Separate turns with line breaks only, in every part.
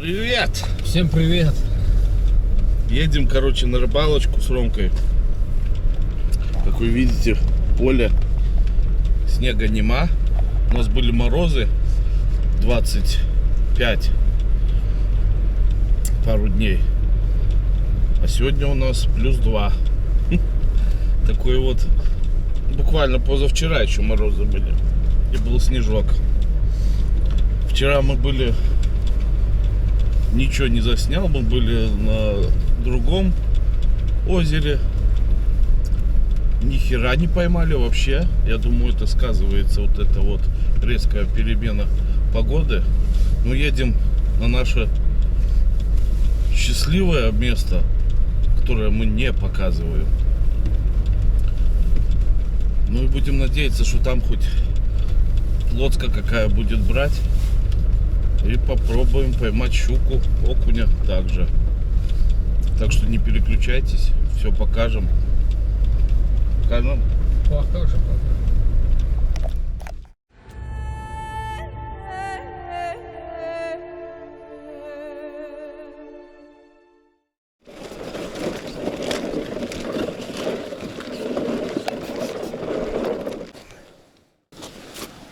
Привет!
Всем привет!
Едем, короче, на рыбалочку с Ромкой. Как вы видите, поле, снега нема. У нас были морозы 25 пару дней. А сегодня у нас +2. Такой вот, буквально позавчера еще морозы были. И был снежок. Вчера мы были, ничего не заснял, мы были на другом озере. Ни хера не поймали вообще. Я думаю, это сказывается вот эта вот резкая перемена погоды. Но едем на наше счастливое место, которое мы не показываем. Ну и будем надеяться, что там хоть лодка какая будет брать. И попробуем поймать щуку, окуня также. Так что не переключайтесь, все покажем. Покажем?
Покажем.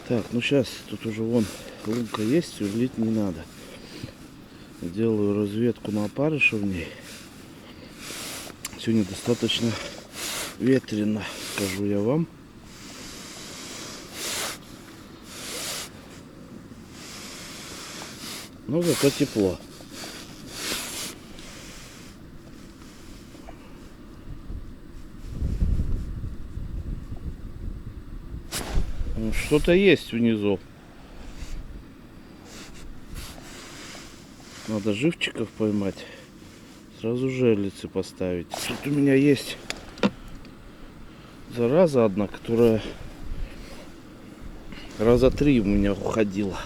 Так, ну сейчас тут уже вон лунка есть, сверлить не надо. Делаю разведку на опарыша в ней. Сегодня достаточно ветрено, скажу я вам. Но зато тепло. Что-то есть внизу. Надо живчиков поймать. Сразу жерлицы поставить. Тут у меня есть зараза одна, которая раза 3 у меня уходила.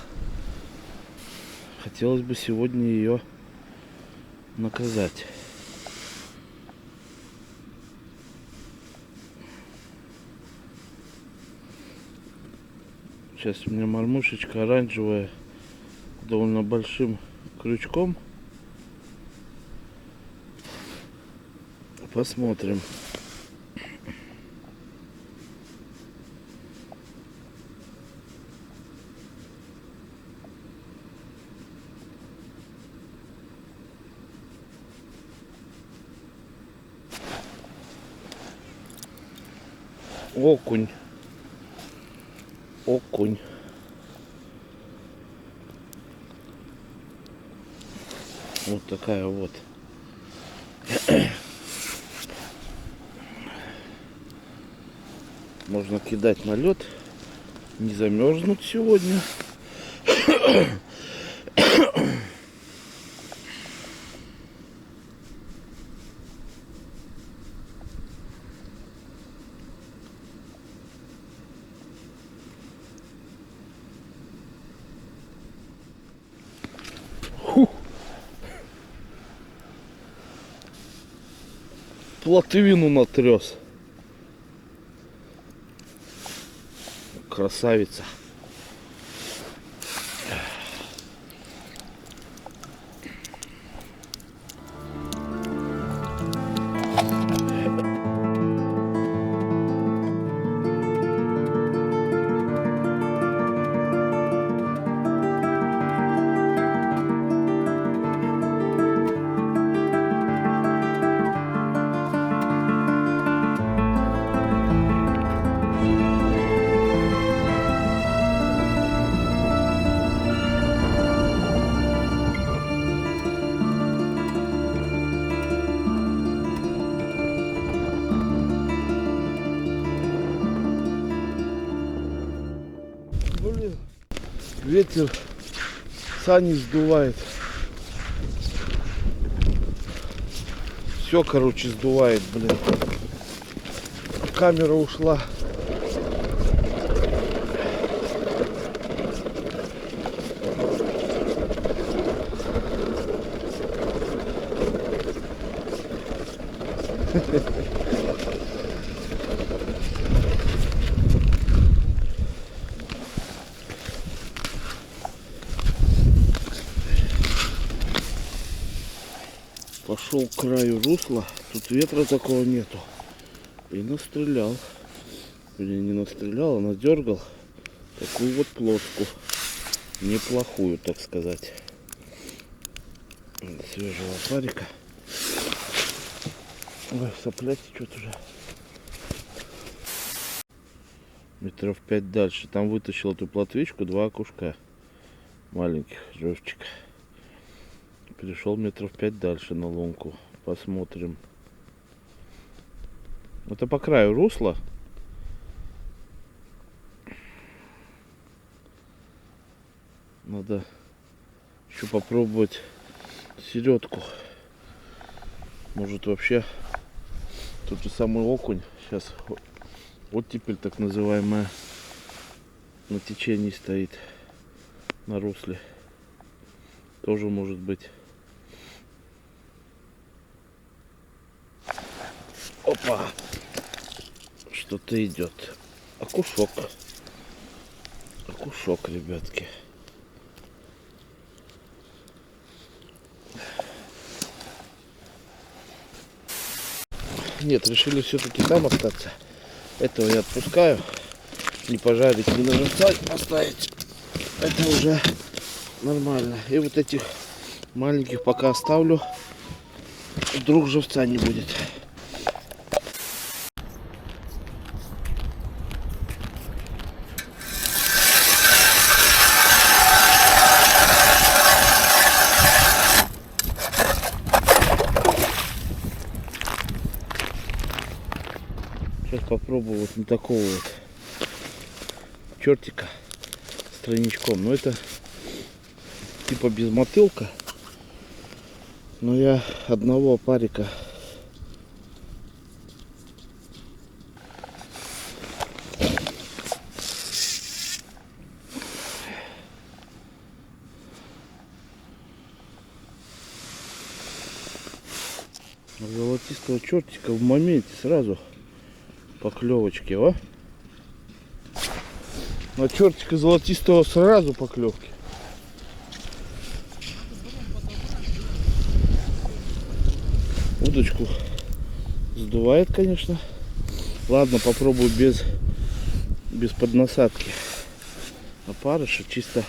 Хотелось бы сегодня ее наказать. Сейчас у меня мормышечка оранжевая, довольно большим крючком. Посмотрим. Окунь. Окунь. Вот такая вот. Можно кидать на лед. Не замерзнуть сегодня. Плотвину натрес. Красавица. Блин, ветер сани сдувает. Все, короче, сдувает, блин. Камера ушла. Пошел к краю русла. Тут ветра такого нету. И настрелял. Или не настрелял, а надергал такую вот плоску. Неплохую, так сказать. Свежего парика. Ой, сопля течет уже. Метров 5 дальше. Там вытащил эту плотвичку, 2 окушка маленьких, живчика. Перешел метров 5 дальше на лунку. Посмотрим. Это по краю русла. Надо еще попробовать середку. Может вообще тот же самый окунь. Сейчас оттепель так называемая на течении стоит. На русле. Тоже может быть. Опа! Что-то идет. Окушок. Окушок, ребятки. Нет, решили все-таки там остаться. Этого я отпускаю. Не пожарить, не на живца оставить. Это уже нормально. И вот этих маленьких пока оставлю. Вдруг живца не будет. Сейчас попробую вот на такого вот чертика с тройничком. Но это типа без мотылка. Но я одного парика золотистого чертика в моменте сразу поклевочки, о? На чертика золотистого сразу поклевки. Удочку сдувает, конечно. Ладно, попробую без поднасадки. Опарыша чисто.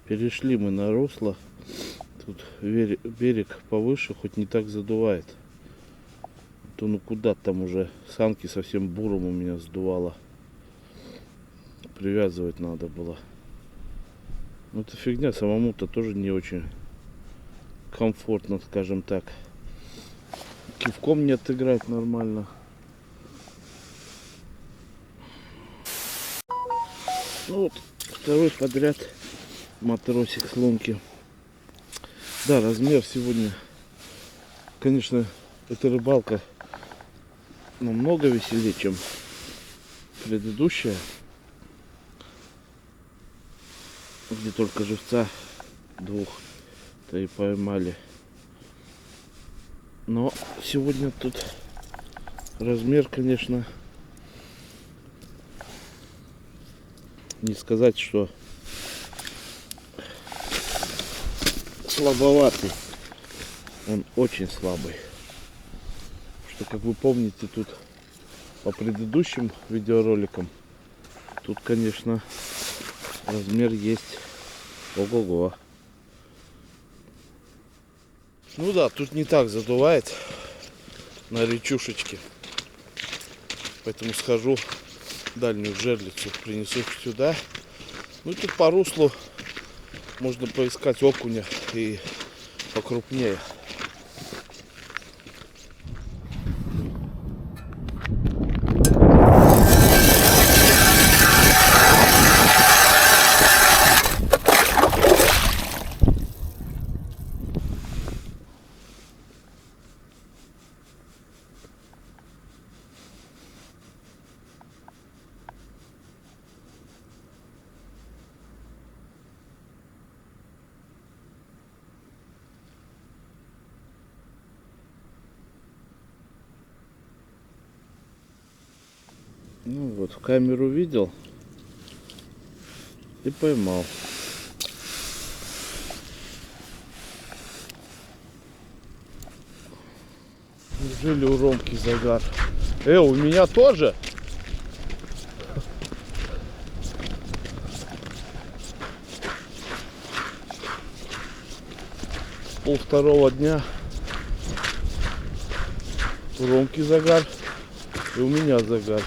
Перешли мы на русло. Тут берег повыше, хоть не так задувает. То ну куда там уже санки совсем буром у меня сдувало. Привязывать надо было. Ну это фигня, самому-то тоже не очень комфортно, скажем так. Кивком не отыграть нормально. Ну вот, второй подряд матросик с лунки. Да, размер сегодня, конечно, эта рыбалка намного веселее, чем предыдущая, где только живца двух-то и поймали. Но сегодня тут размер, конечно, не сказать, что слабоватый. Он очень слабый. Что, как вы помните, тут по предыдущим видеороликам, тут, конечно, размер есть. Ого-го. Ну да, тут не так задувает на речушечке. Поэтому схожу дальнюю жерлицу, принесу сюда. Ну и тут по руслу можно поискать окуня и покрупнее. Ну вот, в камеру видел. И поймал. Неужели у Ромки загар? У меня тоже? Пол-второго дня. У Ромки загар. И у меня загар.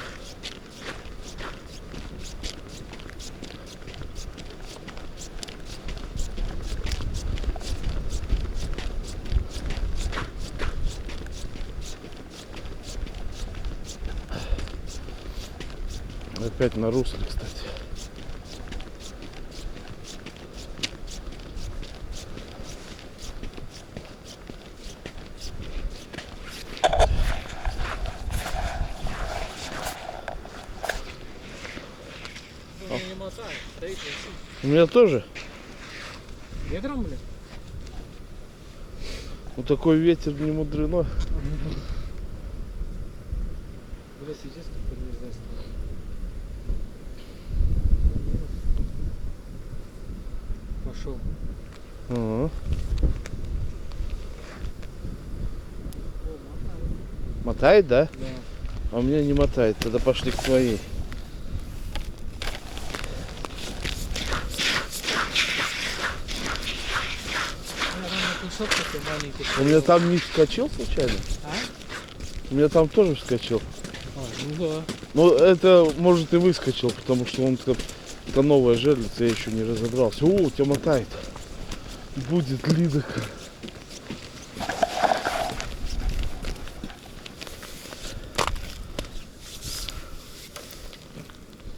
Опять на русле, кстати. У меня тоже.
Ветром, блин?
Вот такой ветер не мудрено.
Пошел.
Ага. Мотает, да?
Да.
А у меня не мотает. Тогда пошли к твоей. У меня там не вскочил случайно?
А?
У меня там тоже вскочил.
Ну да.
Но это может и выскочил, потому что он это новая жерлица, я еще не разобрался. О, у тебя мотает. Будет лидок.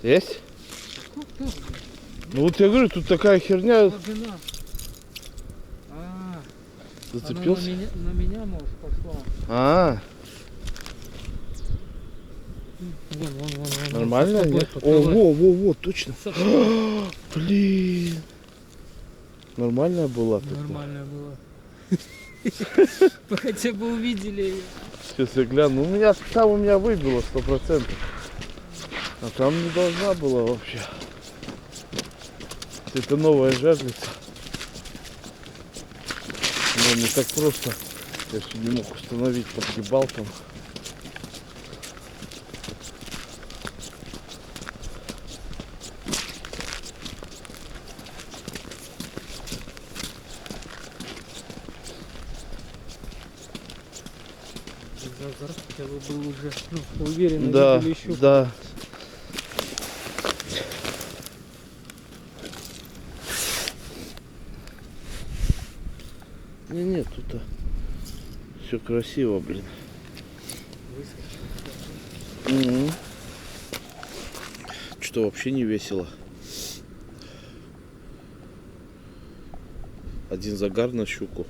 Есть? Ну вот я говорю, тут такая херня. Зацепился?
На меня, может, пошла. Вон.
Нормально? Нет? О, во, точно. Блин. Нормальная была?
Нормальная была. Вы хотя бы увидели ее.
Сейчас я гляну. Там у меня выбило 100%. А там не должна была вообще. Это новая жерлица. Но не так просто. Я еще не мог установить, подгибал там.
Хотя бы был уже уверен,
Да,
еще.
да. Нет, тут все красиво, блин. Угу. Что вообще не весело. Один загар на щуку.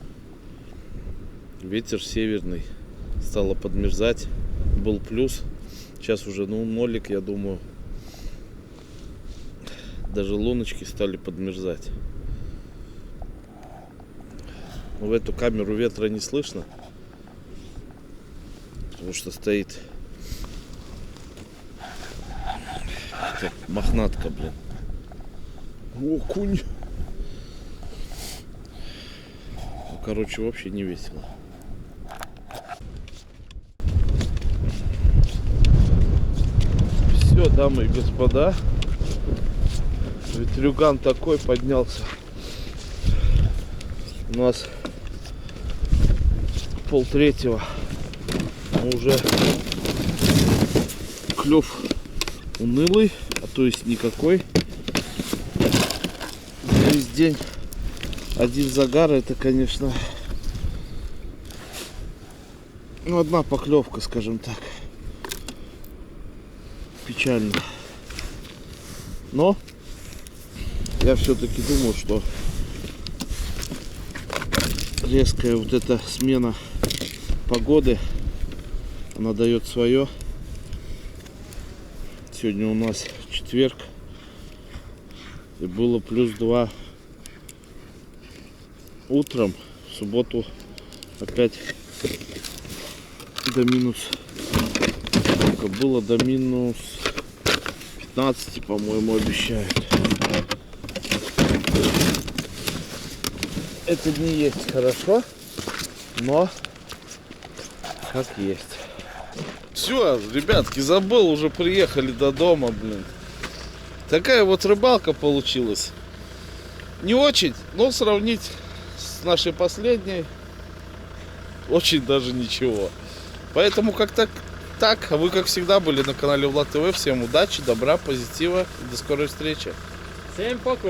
Ветер северный. Стало подмерзать. Был плюс. Сейчас уже нолик, я думаю. Даже луночки стали подмерзать. Но в эту камеру ветра не слышно. Потому что стоит мохнатка, блин. Окунь. Ну, короче, вообще не весело. Все, дамы и господа, ветрюган такой поднялся. У нас 2:30, но уже клев унылый, а то есть никакой. Весь день один загар, это, конечно, одна поклевка, скажем так. Печально. Но я все-таки думаю, что резкая вот эта смена погоды, она дает свое. Сегодня у нас четверг, и было +2 утром. В субботу опять до минус, было до минус 15, по-моему, обещают. Это не есть хорошо, но как есть. Все, ребятки, забыл, уже приехали до дома, блин. Такая вот рыбалка получилась. Не очень, но сравнить с нашей последней очень даже ничего. Поэтому как так, а вы как всегда были на канале Влад ТВ. Всем удачи, добра, позитива и до скорой встречи.
Всем пока!